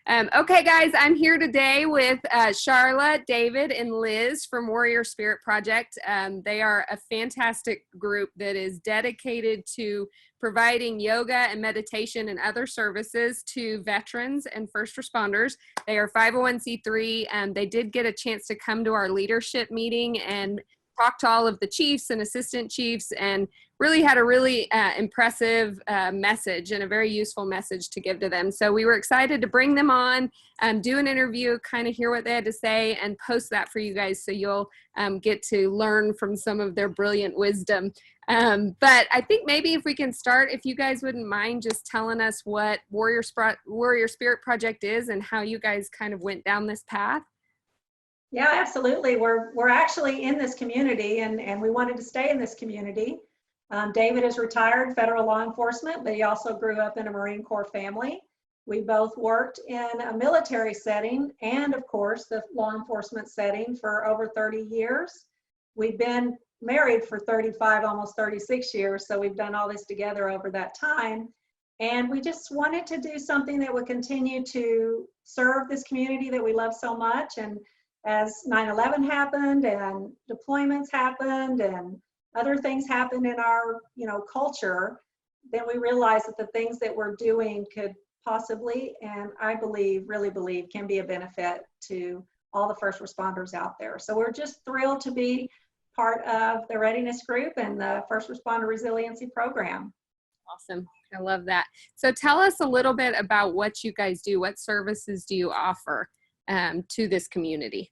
Okay, guys, I'm here today with Charla, David, and Liz from Warrior Spirit Project. They are a fantastic group that is dedicated to providing yoga and meditation and other services to veterans and first responders. They are 501c3, and they did get a chance to come to our leadership meeting and talk to all of the chiefs and assistant chiefs, and really had a really impressive message and a very useful message to give to them. So we were excited to bring them on, do an interview, kind of hear what they had to say, and post that for you guys so you'll get to learn from some of their brilliant wisdom. But I think maybe if we can start, if you guys wouldn't mind just telling us what Warrior Spirit Project is and how you guys kind of went down this path. Yeah, absolutely. We're actually in this community, and we wanted to stay in this community. David is retired federal law enforcement, but he also grew up in a Marine Corps family. We both worked in a military setting and, of course, the law enforcement setting for over 30 years. We've been married for 35, almost 36 years, so we've done all this together over that time. And we just wanted to do something that would continue to serve this community that we love so much. And as 9/11 happened and deployments happened and other things happened in our culture, then we realized that the things that we're doing could possibly, and I really believe, can be a benefit to all the first responders out there. So we're just thrilled to be part of the Readiness Group and the First Responder Resiliency Program. Awesome. I love that. So tell us a little bit about what you guys do. What services do you offer to this community?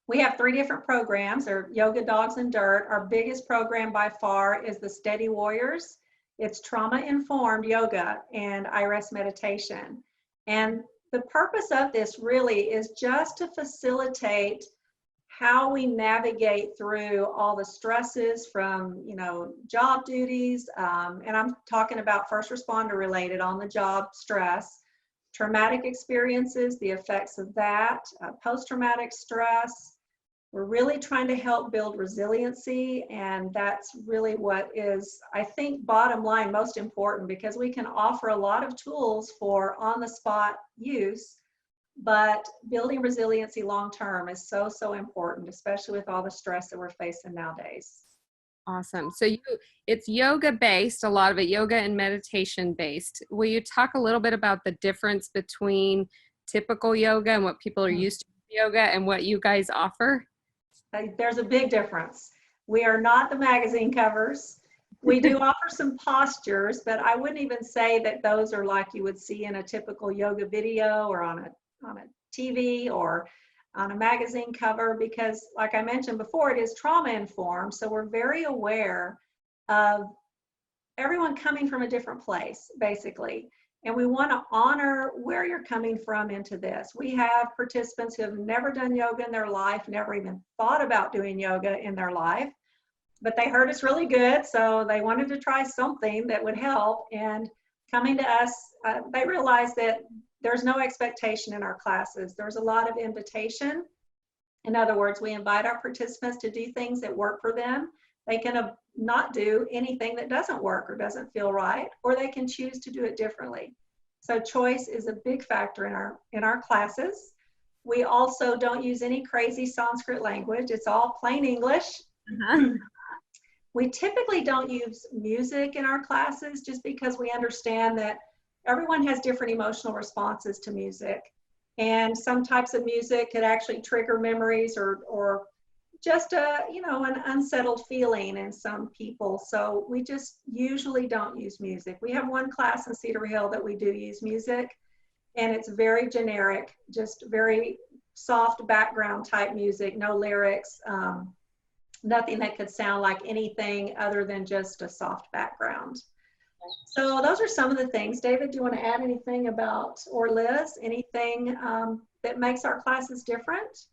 We have 3 different programs, or Yoga, Dogs, and Dirt. Our biggest program by far is the Steady Warriors. It's trauma-informed yoga and iris meditation. And the purpose of this really is just to facilitate how we navigate through all the stresses from, job duties, and I'm talking about first responder related on the job stress, traumatic experiences, the effects of that, post-traumatic stress. We're really trying to help build resiliency, and that's really what is, I think, bottom line, most important, because we can offer a lot of tools for on-the-spot use, but building resiliency long-term is so important, especially with all the stress that we're facing nowadays. Awesome. So it's yoga-based, a lot of it yoga and meditation-based. Will you talk a little bit about the difference between typical yoga and what people are used to yoga and what you guys offer? There's a big difference. We are not the magazine covers. We do offer some postures, but I wouldn't even say that those are like you would see in a typical yoga video or on a TV or on a magazine cover, because like I mentioned before, it is trauma informed. So we're very aware of everyone coming from a different place, basically. And we want to honor where you're coming from into this. We have participants who have never done yoga in their life, never even thought about doing yoga in their life, but they heard it's really good, so they wanted to try something that would help. And coming to us, they realized that there's no expectation in our classes. There's a lot of invitation. In other words, we invite our participants to do things that work for them. They can not do anything that doesn't work or doesn't feel right, or they can choose to do it differently. So choice is a big factor in our classes. We also don't use any crazy Sanskrit language. It's all plain English. We typically don't use music in our classes just because we understand that everyone has different emotional responses to music. And some types of music could actually trigger memories or just an unsettled feeling in some people. So we just usually don't use music. We have one class in Cedar Hill that we do use music, and it's very generic, just very soft background type music, no lyrics, nothing that could sound like anything other than just a soft background. So those are some of the things. David, do you want to add anything about, or Liz, anything that makes our classes different?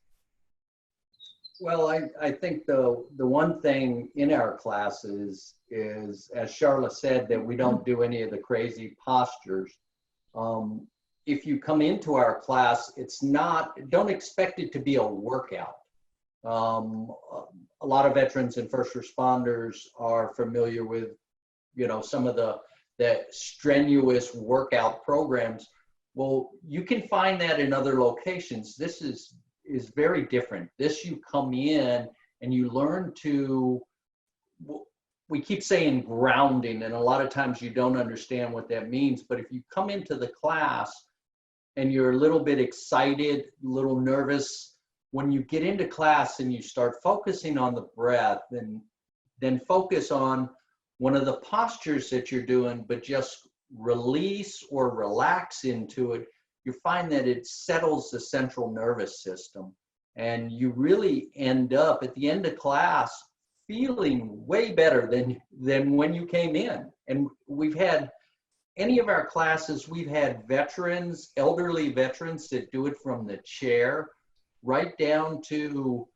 Well, I think the one thing in our classes is, as Charla said, that we don't do any of the crazy postures. If you come into our class, don't expect it to be a workout. A lot of veterans and first responders are familiar with, some of the strenuous workout programs. Well, you can find that in other locations. This is very different. This, you come in and you learn to, we keep saying grounding, and a lot of times you don't understand what that means. But if you come into the class and you're a little bit excited, a little nervous, when you get into class and you start focusing on the breath, and then focus on one of the postures that you're doing, but just release or relax into it, you find that it settles the central nervous system. And you really end up at the end of class feeling way better than when you came in. And we've had, any of our classes, we've had veterans, elderly veterans that do it from the chair, right down to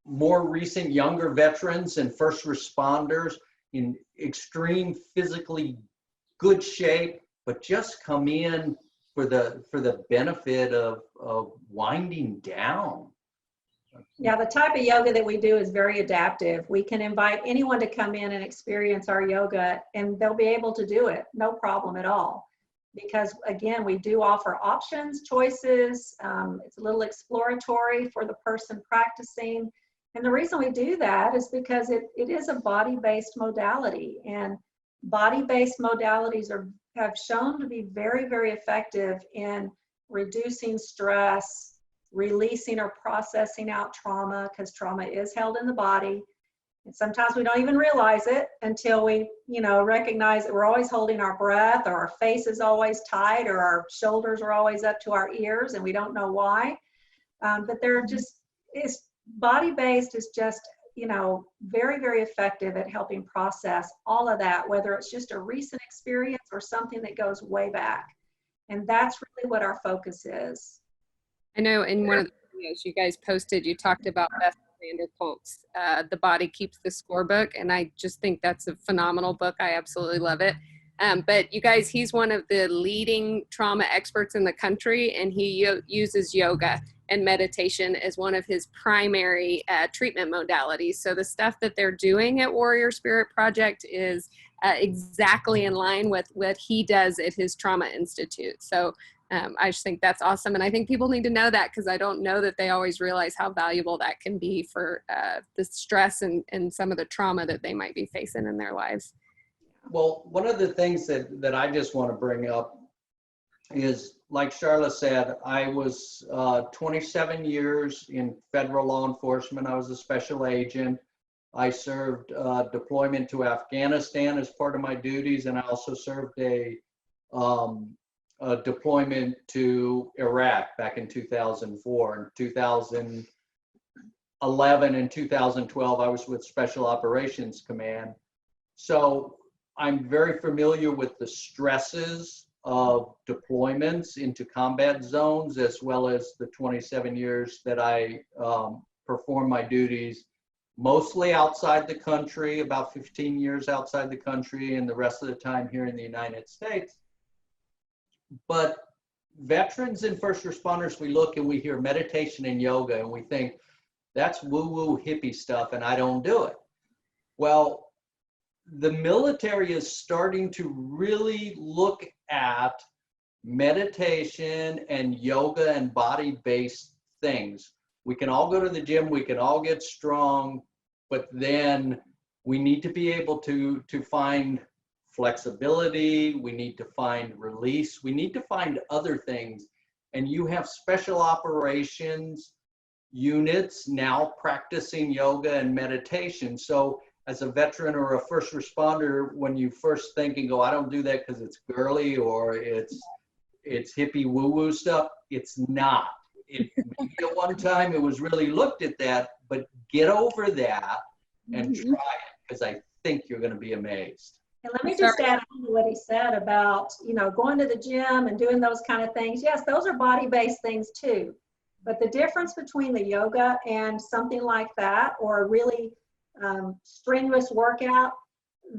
more recent younger veterans and first responders in extreme physically good shape, but just come in for the benefit of winding down. Yeah, the type of yoga that we do is very adaptive. We can invite anyone to come in and experience our yoga, and they'll be able to do it, no problem at all. Because again, we do offer options, choices. It's a little exploratory for the person practicing. And the reason we do that is because it is a body-based modality, and body-based modalities have shown to be very, very effective in reducing stress, releasing or processing out trauma, because trauma is held in the body. And sometimes we don't even realize it until we, recognize that we're always holding our breath, or our face is always tight, or our shoulders are always up to our ears and we don't know why. But body-based is just, very, very effective at helping process all of that, whether it's just a recent experience or something that goes way back. And that's really what our focus is. I know in one of the videos you guys posted, you talked about Beth Vanderkolk's The Body Keeps the Score book, and I just think that's a phenomenal book. I absolutely love it. But you guys, he's one of the leading trauma experts in the country, and he uses yoga and meditation as one of his primary treatment modalities. So the stuff that they're doing at Warrior Spirit Project is exactly in line with what he does at his Trauma Institute. So I just think that's awesome. And I think people need to know that, because I don't know that they always realize how valuable that can be for the stress and some of the trauma that they might be facing in their lives. Well, one of the things that I just want to bring up is, like Charla said, I was 27 years in federal law enforcement. I was a special agent. I served deployment to Afghanistan as part of my duties, and I also served a deployment to Iraq back in 2004. In 2011 and 2012, I was with Special Operations Command. So I'm very familiar with the stresses of deployments into combat zones, as well as the 27 years that I performed my duties mostly outside the country, about 15 years outside the country, and the rest of the time here in the United States. But veterans and first responders, we look and we hear meditation and yoga, and we think that's woo-woo hippie stuff, and I don't do it. Well, the military is starting to really look at meditation and yoga and body-based things. We can all go to the gym, we can all get strong, but then we need to be able to find flexibility, we need to find release, we need to find other things. And you have special operations units now practicing yoga and meditation. So as a veteran or a first responder, when you first think and go, I don't do that because it's girly or it's hippie woo-woo stuff, it's not. Maybe at one time it was really looked at that, but get over that and try it, because I think you're going to be amazed. And let me just add on to what he said about, going to the gym and doing those kind of things. Yes, those are body-based things too. But the difference between the yoga and something like that, or a really strenuous workout,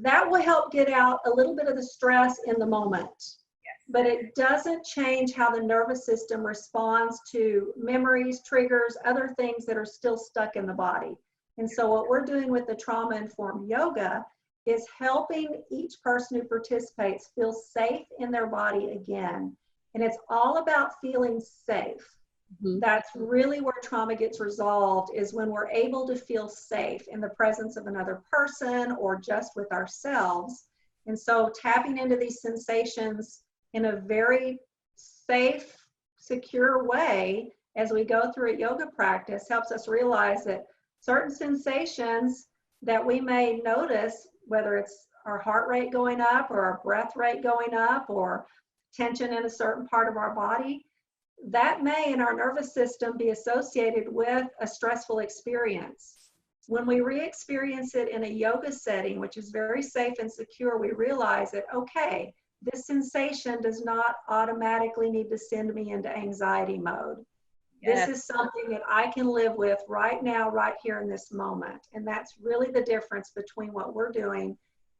that will help get out a little bit of the stress in the moment. Yes. But it doesn't change how the nervous system responds to memories, triggers, other things that are still stuck in the body. And so what we're doing with the trauma-informed yoga is helping each person who participates feel safe in their body again. And it's all about feeling safe. Mhm. That's really where trauma gets resolved, is when we're able to feel safe in the presence of another person or just with ourselves. And so tapping into these sensations in a very safe, secure way as we go through a yoga practice helps us realize that certain sensations that we may notice, whether it's our heart rate going up or our breath rate going up or tension in a certain part of our body, that may in our nervous system be associated with a stressful experience. When we re-experience it in a yoga setting, which is very safe and secure, we realize that, okay, this sensation does not automatically need to send me into anxiety mode. Yes. This is something that I can live with right now, right here in this moment. And that's really the difference between what we're doing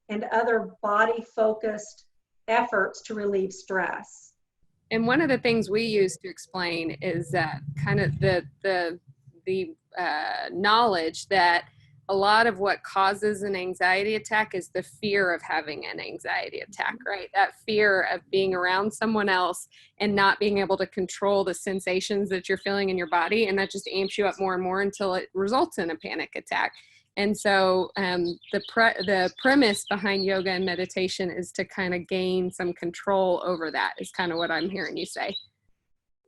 and other body-focused efforts to relieve stress. And one of the things we use to explain is that kind of the knowledge that a lot of what causes an anxiety attack is the fear of having an anxiety attack, right? That fear of being around someone else and not being able to control the sensations that you're feeling in your body. And that just amps you up more and more until it results in a panic attack. And so the premise behind yoga and meditation is to kind of gain some control over that, is kind of what I'm hearing you say.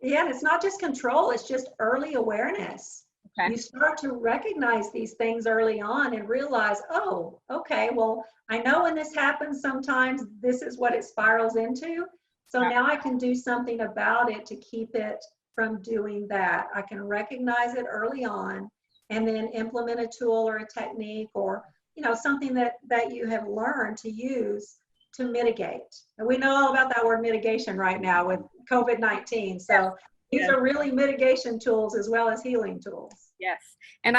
Yeah, and it's not just control, it's just early awareness. Okay. You start to recognize these things early on and realize, oh, okay, well, I know when this happens, sometimes this is what it spirals into. So now I can do something about it to keep it from doing that. I can recognize it early on and then implement a tool or a technique or, you know, something that you have learned to use to mitigate. And we know all about that word mitigation right now with COVID-19. So these are really mitigation tools as well as healing tools. Yes. And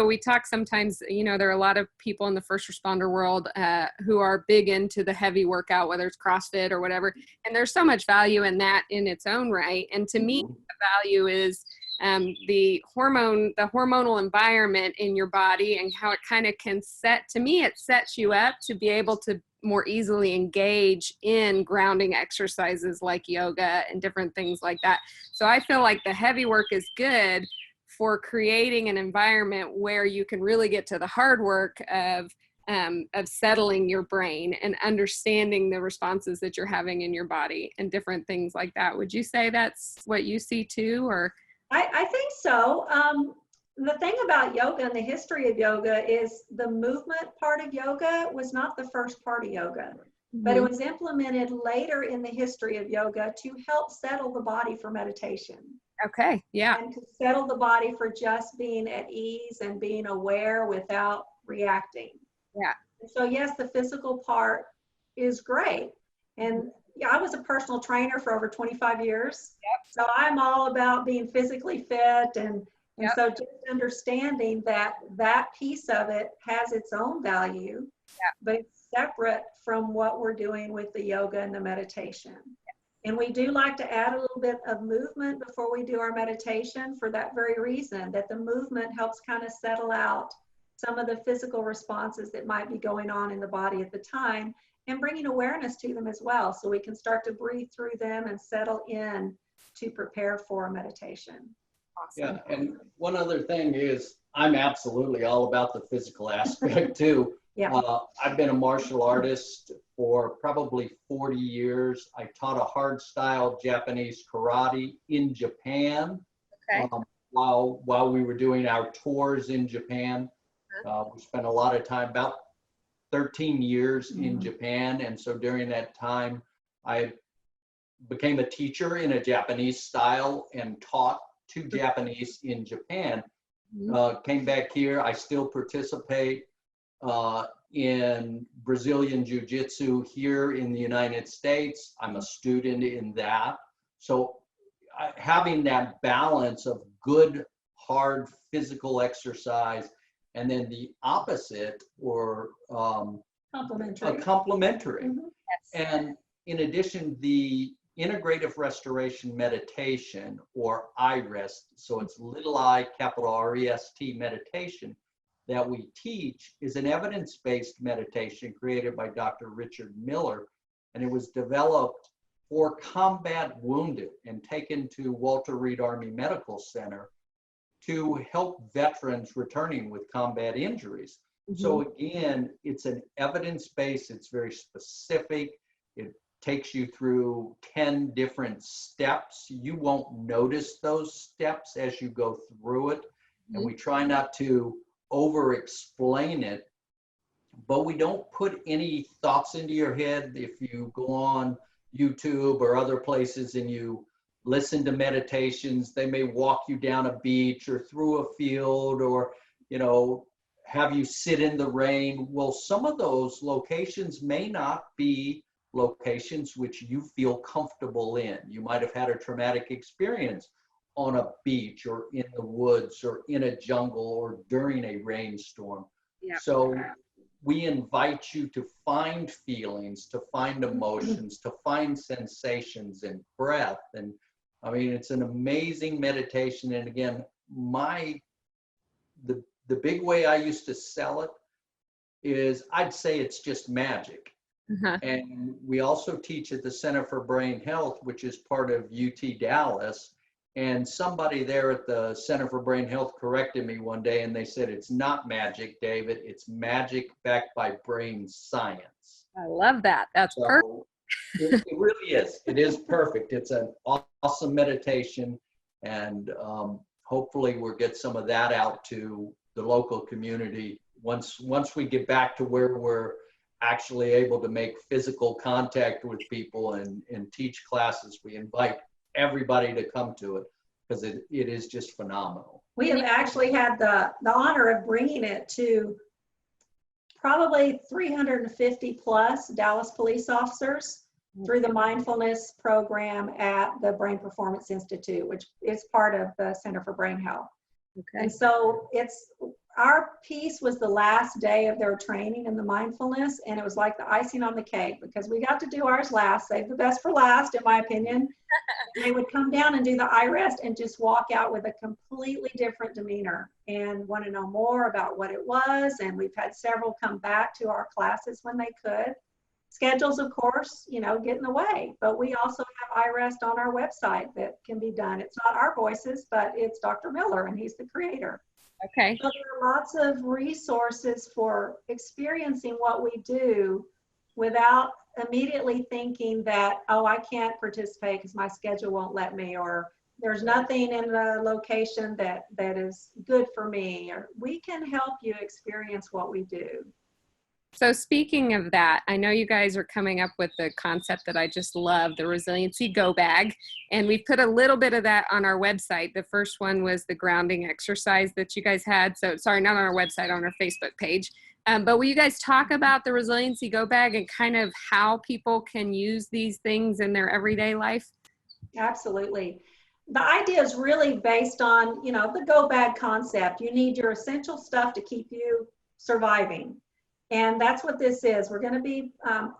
we talk sometimes, you know, there are a lot of people in the first responder world who are big into the heavy workout, whether it's CrossFit or whatever. And there's so much value in that in its own right. And to me, the value is the hormonal environment in your body and how it kind of can it sets you up to be able to more easily engage in grounding exercises like yoga and different things like that. So I feel like the heavy work is good for creating an environment where you can really get to the hard work of settling your brain and understanding the responses that you're having in your body and different things like that. Would you say that's what you see too, or? I think so. The thing about yoga and the history of yoga is the movement part of yoga was not the first part of yoga, but it was implemented later in the history of yoga to help settle the body for meditation. Okay, yeah. And to settle the body for just being at ease and being aware without reacting. Yeah. So yes, the physical part is great. And yeah, I was a personal trainer for over 25 years. So I'm all about being physically fit and so just understanding that that piece of it has its own value, but it's separate from what we're doing with the yoga and the meditation. And we do like to add a little bit of movement before we do our meditation for that very reason, that the movement helps kind of settle out some of the physical responses that might be going on in the body at the time and bringing awareness to them as well. So we can start to breathe through them and settle in to prepare for a meditation. Yeah, and one other thing is I'm absolutely all about the physical aspect too. I've been a martial artist for probably 40 years. I taught a hard style Japanese karate in Japan while we were doing our tours in Japan. We spent a lot of time, about 13 years in Japan. And so during that time, I became a teacher in a Japanese style and taught to Japanese in Japan. Came back here, I still participate in Brazilian Jiu-Jitsu here in the United States. I'm a student in that. So having that balance of good, hard physical exercise and then the opposite or complementary. And in addition, the integrative restoration meditation, or IREST, so it's little I, capital REST meditation, that we teach is an evidence-based meditation created by Dr. Richard Miller, and it was developed for combat wounded and taken to Walter Reed Army Medical Center to help veterans returning with combat injuries. So again, it's an evidence-based, it's very specific. It takes you through 10 different steps. You won't notice those steps as you go through it. And we try not to over-explain it, but we don't put any thoughts into your head. If you go on YouTube or other places and you listen to meditations, they may walk you down a beach or through a field, or, you know, have you sit in the rain. Well, some of those locations may not be locations which you feel comfortable in. You might have had a traumatic experience on a beach or in the woods or in a jungle or during a rainstorm. Yeah. So we invite you to find feelings, to find emotions, to find sensations and breath. And I mean, it's an amazing meditation. And again, the big way I used to sell it is I'd say it's just magic. And we also teach at the Center for Brain Health, which is part of UT Dallas. And somebody there at the Center for Brain Health corrected me one day, and they said, it's not magic, David. It's magic backed by brain science. I love that. That's perfect. It really is. It is perfect. It's an awesome meditation. And hopefully we'll get some of that out to the local community. Once we get back to where we're actually able to make physical contact with people and teach classes, we invite everybody to come to it because it is just phenomenal. We have actually had the honor of bringing it to probably 350 plus Dallas police officers through the mindfulness program at the Brain Performance Institute, which is part of the Center for Brain Health. Okay. And so our piece was the last day of their training in the mindfulness, and it was like the icing on the cake because we got to do ours last, save the best for last, in my opinion. They would come down and do the iRest and just walk out with a completely different demeanor and want to know more about what it was. And we've had several come back to our classes when they could. Schedules, of course, you know, get in the way, but we also have iRest on our website that can be done. It's not our voices, but it's Dr. Miller, and he's the creator. Okay. So there are lots of resources for experiencing what we do without immediately thinking that, oh, I can't participate because my schedule won't let me, or there's nothing in the location that is good for me. Or we can help you experience what we do. So speaking of that, I know you guys are coming up with the concept that I just love, the Resiliency Go Bag. And we put a little bit of that on our website. The first one was the grounding exercise that you guys had. So sorry, not on our website, on our Facebook page. But will you guys talk about the Resiliency Go Bag and kind of how people can use these things in their everyday life? Absolutely. The idea is really based on, you know, the Go Bag concept. You need your essential stuff to keep you surviving. And that's what this is. We're going to be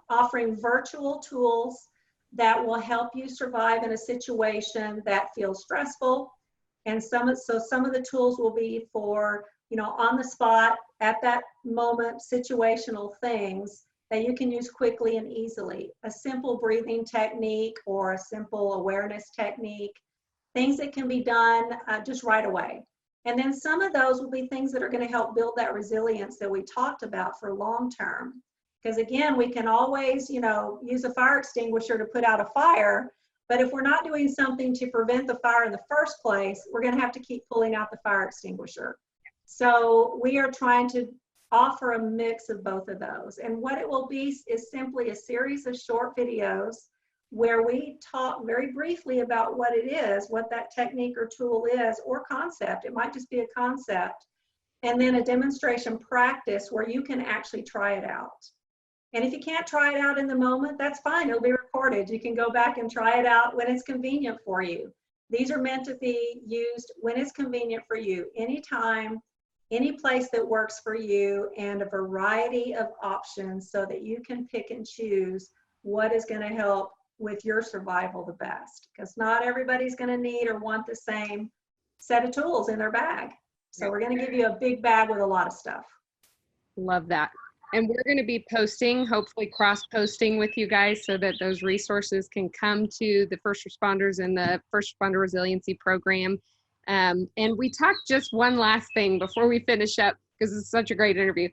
offering virtual tools that will help you survive in a situation that feels stressful. And some of the tools will be for, you know, on the spot, at that moment, situational things that you can use quickly and easily. A simple breathing technique or a simple awareness technique, things that can be done just right away. And then some of those will be things that are going to help build that resilience that we talked about for long term. Because again, we can always, you know, use a fire extinguisher to put out a fire, but if we're not doing something to prevent the fire in the first place, we're going to have to keep pulling out the fire extinguisher. So we are trying to offer a mix of both of those. And what it will be is simply a series of short videos where we talk very briefly about what it is, what that technique or tool is, or concept. It might just be a concept. And then a demonstration practice where you can actually try it out. And if you can't try it out in the moment, that's fine. It'll be recorded. You can go back and try it out when it's convenient for you. These are meant to be used when it's convenient for you, anytime, any place that works for you, and a variety of options so that you can pick and choose what is going to help with your survival the best, because not everybody's going to need or want the same set of tools in their bag. So we're going to give you a big bag with a lot of stuff. Love that. And we're going to be posting, hopefully cross-posting with you guys so that those resources can come to the first responders in the First Responder Resiliency Program. And we talked just one last thing before we finish up, because it's such a great interview.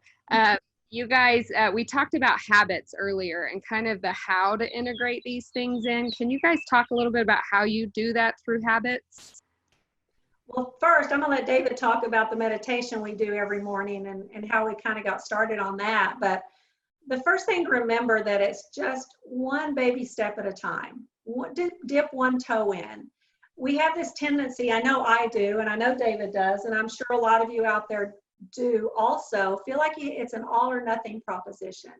You guys, we talked about habits earlier and kind of the how to integrate these things in. Can you guys talk a little bit about how you do that through habits? Well, first, I'm going to let David talk about the meditation we do every morning and how we kind of got started on that. But the first thing to remember that it's just one baby step at a time. Dip one toe in. We have this tendency, I know I do, and I know David does, and I'm sure a lot of you out there do also, feel like it's an all or nothing proposition.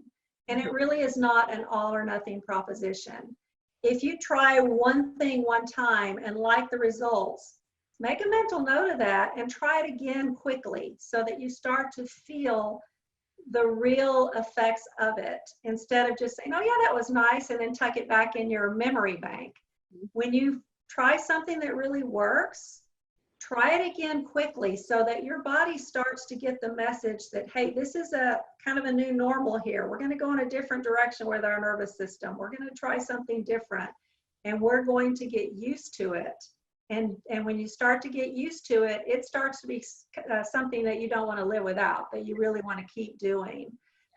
And it really is not an all or nothing proposition. If you try one thing one time and like the results, make a mental note of that and try it again quickly so that you start to feel the real effects of it instead of just saying, oh yeah, that was nice, and then tuck it back in your memory bank. When you try something that really works, try it again quickly so that your body starts to get the message that, hey, this is a kind of a new normal here. We're going to go in a different direction with our nervous system. We're going to try something different, and we're going to get used to it. And when you start to get used to it, it starts to be something that you don't want to live without, that you really want to keep doing.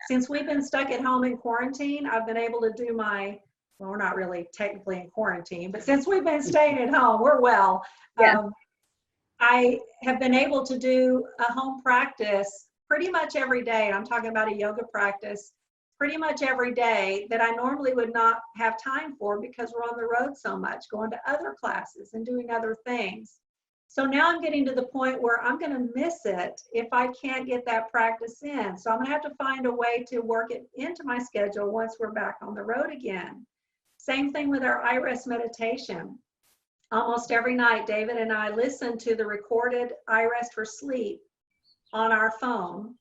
Since we've been stuck at home in quarantine, I've been able to do well, we're not really technically in quarantine, but since we've been staying at home, we're well. Yeah. I have been able to do a home practice pretty much every day. I'm talking about a yoga practice pretty much every day that I normally would not have time for because we're on the road so much, going to other classes and doing other things. So now I'm getting to the point where I'm going to miss it if I can't get that practice in. So I'm going to have to find a way to work it into my schedule once we're back on the road again. Same thing with our iRest meditation. Almost every night, David and I listen to the recorded iRest for sleep on our phone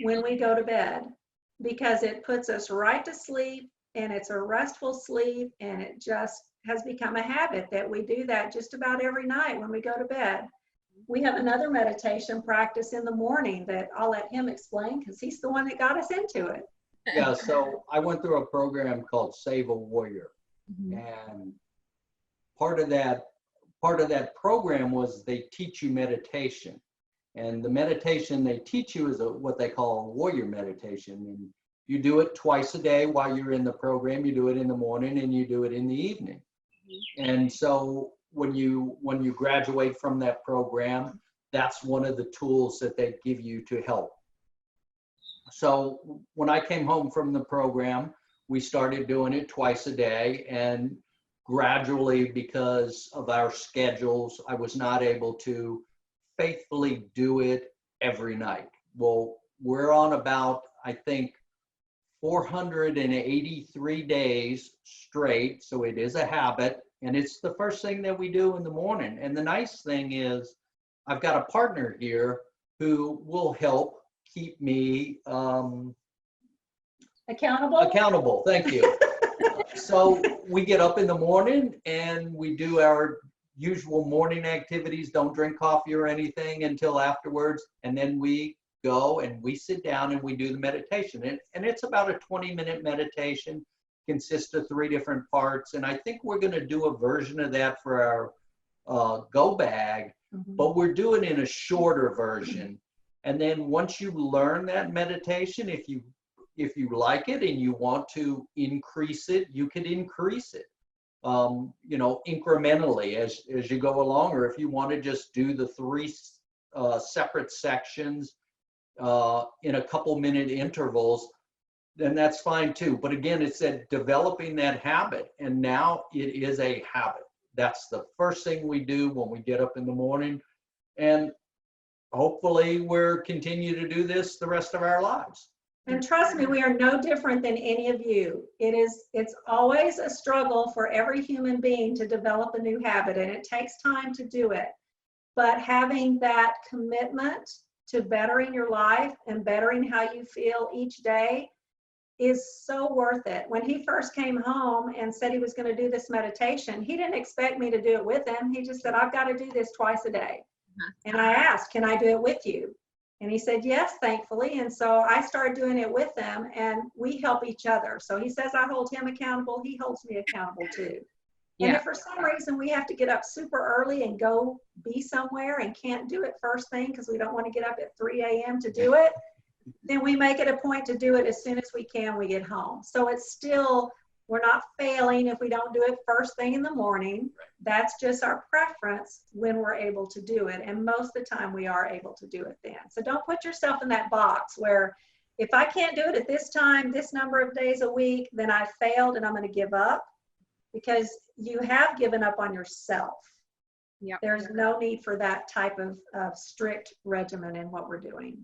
when we go to bed, because it puts us right to sleep, and it's a restful sleep, and it just has become a habit that we do that just about every night when we go to bed. We have another meditation practice in the morning that I'll let him explain because he's the one that got us into it. Yeah, so I went through a program called Save a Warrior. And part of that program was they teach you meditation. And the meditation they teach you is what they call a warrior meditation. And you do it twice a day while you're in the program. You do it in the morning and you do it in the evening. And so when you graduate from that program, that's one of the tools that they give you to help. So when I came home from the program, we started doing it twice a day, and gradually, because of our schedules, I was not able to faithfully do it every night. Well, we're on about, I think, 483 days straight, so it is a habit, and it's the first thing that we do in the morning. And the nice thing is I've got a partner here who will help keep me accountable. Thank you. So we get up in the morning and we do our usual morning activities, don't drink coffee or anything until afterwards, and then we go and we sit down and we do the meditation. And it's about a 20-minute meditation, consists of 3 different parts, and I think we're going to do a version of that for our Go Bag, but we're doing it in a shorter version. And then once you learn that meditation, if you like it and you want to increase it, you could increase it, incrementally as you go along. Or if you want to just do the 3 separate sections in a couple-minute intervals, then that's fine too. But again, it's that developing that habit, and now it is a habit. That's the first thing we do when we get up in the morning, and hopefully we'll continue to do this the rest of our lives. And trust me, we are no different than any of you. It's always a struggle for every human being to develop a new habit, and it takes time to do it. But having that commitment to bettering your life and bettering how you feel each day is so worth it. When he first came home and said he was going to do this meditation, he didn't expect me to do it with him. He just said, I've got to do this twice a day. And I asked, can I do it with you? And he said, yes, thankfully. And so I started doing it with them, and we help each other. So he says I hold him accountable. He holds me accountable too. And Yeah. if for some reason we have to get up super early and go be somewhere and can't do it first thing because we don't want to get up at 3 a.m. to do it, then we make it a point to do it as soon as we can when we get home. So it's still, we're not failing if we don't do it first thing in the morning. That's just our preference when we're able to do it. And most of the time we are able to do it then. So don't put yourself in that box where if I can't do it at this time, this number of days a week, then I failed and I'm going to give up, because you have given up on yourself. Yep. There's no need for that type of strict regimen in what we're doing.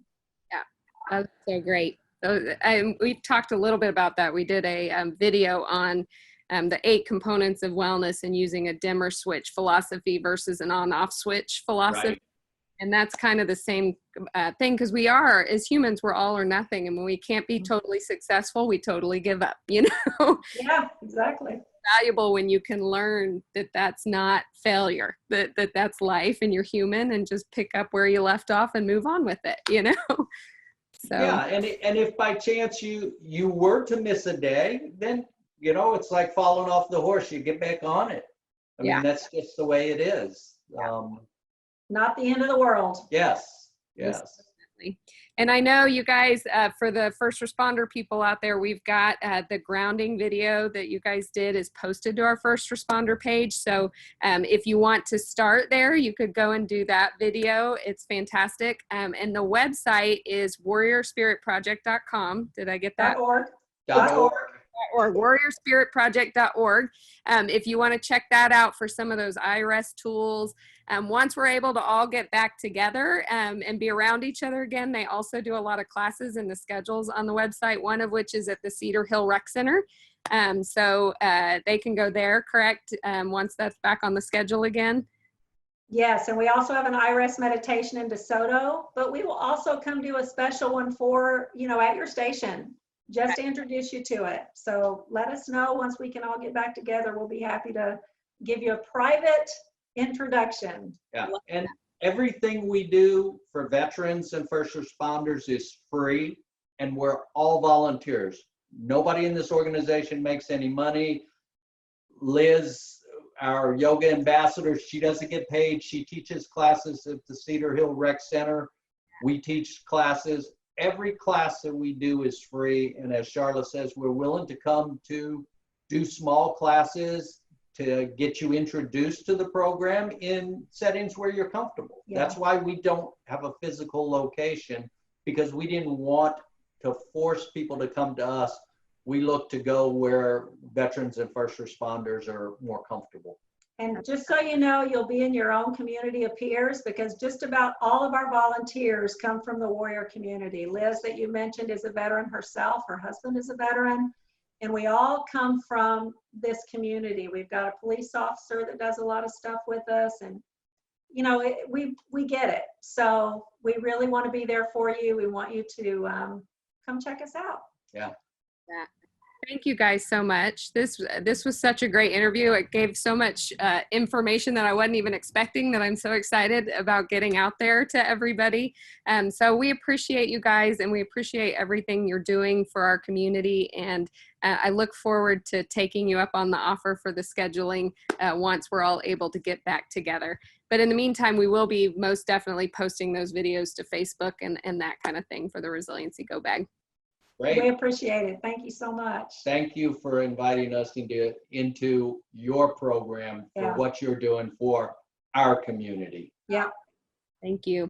That's so great. So, we talked a little bit about that. We did a video on the 8 components of wellness and using a dimmer switch philosophy versus an on-off switch philosophy. Right. And that's kind of the same thing, because we are, as humans, we're all or nothing. And when we can't be totally successful, we totally give up, you know? Yeah, exactly. Valuable when you can learn that that's not failure, that that's life and you're human, and just pick up where you left off and move on with it, you know? So Yeah, and if by chance you were to miss a day, then, you know, it's like falling off the horse. You get back on it. I Yeah. mean, that's just the way it is. Not the end of the world. Yes. definitely. And I know you guys, for the first responder people out there, we've got the grounding video that you guys did is posted to our first responder page. So if you want to start there, you could go and do that video. It's fantastic. And the website is warriorspiritproject.com. Did I get that? .org. .org. Or warriorspiritproject.org. If you want to check that out for some of those IRS tools. Once we're able to all get back together and be around each other again, they also do a lot of classes in the schedules on the website, one of which is at the Cedar Hill Rec Center. So they can go there, correct, once that's back on the schedule again? Yes, and we also have an IRS meditation in DeSoto, but we will also come do a special one for, you know, at your station, just to introduce you to it. So let us know once we can all get back together. We'll be happy to give you a private introduction. Yeah, and everything we do for veterans and first responders is free, and we're all volunteers. Nobody in this organization makes any money. Liz, our yoga ambassador, she doesn't get paid. She teaches classes at the Cedar Hill Rec Center. We teach classes. Every class that we do is free, and as Charlotte says, we're willing to come to do small classes to get you introduced to the program in settings where you're comfortable. Yeah. That's why we don't have a physical location, because we didn't want to force people to come to us. We look to go where veterans and first responders are more comfortable. And just so you know, you'll be in your own community of peers, because just about all of our volunteers come from the warrior community. Liz, that you mentioned, is a veteran herself. Her husband is a veteran. And we all come from this community. We've got a police officer that does a lot of stuff with us. And, you know, we get it. So we really want to be there for you. We want you to come check us out. Yeah. Thank you guys so much. This was such a great interview. It gave so much information that I wasn't even expecting, that I'm so excited about getting out there to everybody. So we appreciate you guys, and we appreciate everything you're doing for our community. And I look forward to taking you up on the offer for the scheduling once we're all able to get back together. But in the meantime, we will be most definitely posting those videos to Facebook and that kind of thing for the Resiliency Go Bag. Great. We appreciate it. Thank you so much. Thank you for inviting us into your program for Yeah. what you're doing for our community. Yeah. Thank you.